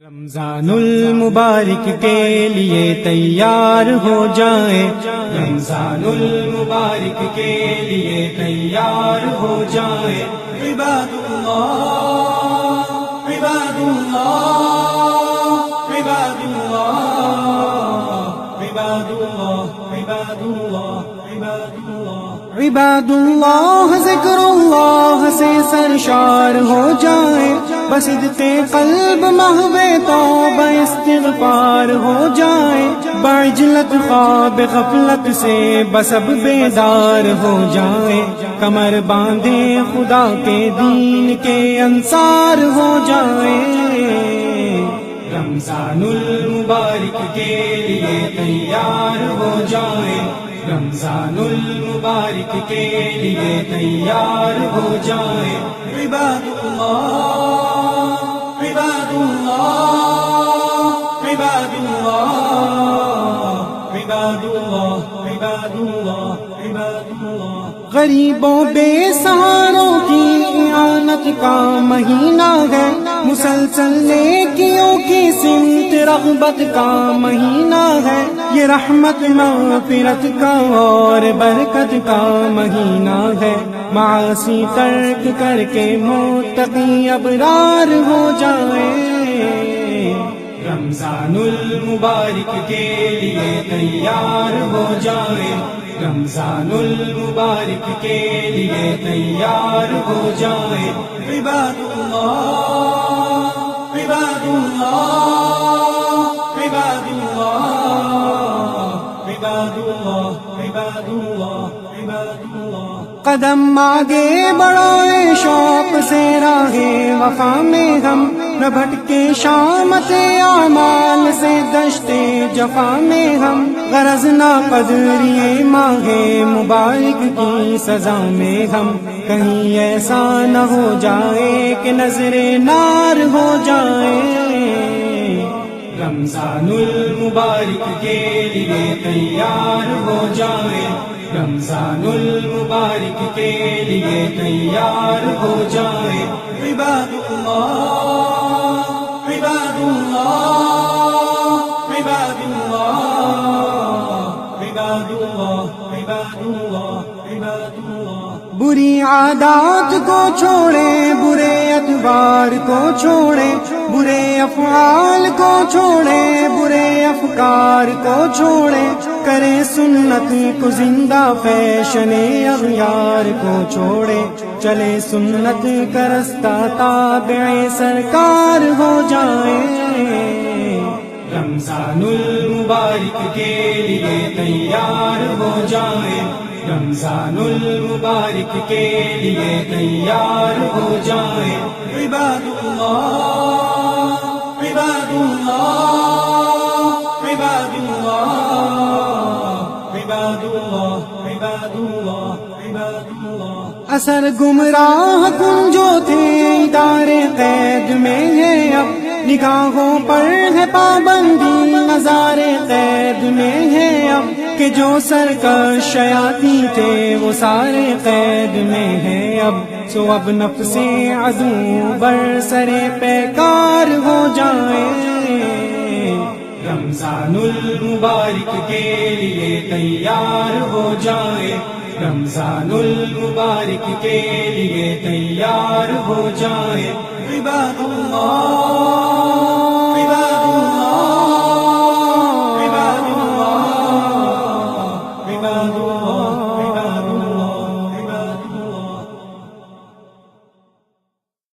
رمضان المبارک کے لیے تیار ہو جائیں، رمضان المبارک کے لیے تیار ہو جائیں۔ عباد اللہ عباد اللہ عباد اللہ عباد اللہ عباد اللہ عباد اللہ عباد اللہ، ذکر اللہ سے سرشار ہو جائیں، بصدق قلب محو توبہ استغفار ہو جائیں، بعجلت خواب غفلت سے بسب بیدار ہو جائیں، کمر باندھے خدا کے دین کے انصار ہو جائیں۔ رمضان المبارک کے لیے تیار ہو جائیں، رمضان المبارک کے لیے تیار ہو جائیں۔ عباد اللہ عباد اللہ عباد اللہ عباد اللہ عباد اللہ عباد اللہ، غریبوں بے سہاروں کی اعانت کا مہینہ ہے، مسلسل نیکیوں کی سمت رغبت کا مہینہ ہے، یہ رحمت مغفرت کا اور برکت کا مہینہ ہے، معاصی ترک کر کے متقی ابرار ہو جائیں۔ رمضان المبارک کے لیے تیار ہو جائیں، رمضان المبارک کے لیے تیار ہو جائیں۔ عباد اللہ عباد اللہ عباد اللہ عباد اللہ عباد اللہ عباد اللہ، قدم آگے بڑھائے شوق سے راہ وفا میں ہم، نہ بھٹکے شامت اعمال سے دشتے جفا میں ہم، غرض نہ قدریے ماہ مبارک کی سزا میں ہم، کہیں ایسا نہ ہو جائے کہ نظر نار ہو جائے۔ رمضان المبارک کے لیے تیار ہو جائیں، رمضان المبارک کے لیے تیار ہو جائیں۔ عباد اللہ عباد اللہ عباد اللہ عباد اللہ عباد اللہ عباد اللہ، بری عادات کو چھوڑیں، برے اتبار کو چھوڑیں، برے افعال کو چھوڑیں، برے افکار کو چھوڑیں، کریں سنت کو زندہ، فیشن اغیار کو چھوڑیں، چلے سنت کا رستہ، تابع سرکار ہو جائیں۔ رمضان المبارک کے لیے تیار ہو جائیں، رمضان المبارک کے لیے تیار ہو جائیں۔ عباد اللہ عباد اللہ عباد اللہ عباد اللہ عباد اللہ عباد اللہ، اثر گمراہ کن جو تھے ادارے قید میں ہے، اب نگاہوں پر ہے پابندی، نظارے قید میں ہے اب، کہ جو سرکش شیاطین تھے وہ سارے قید میں ہیں اب، سو اب نفس عدو بر سرے پیکار ہو جائیں۔ رمضان المبارک کے لیے تیار ہو جائیں، رمضان المبارک کے لیے تیار ہو جائیں۔ عباد اللہ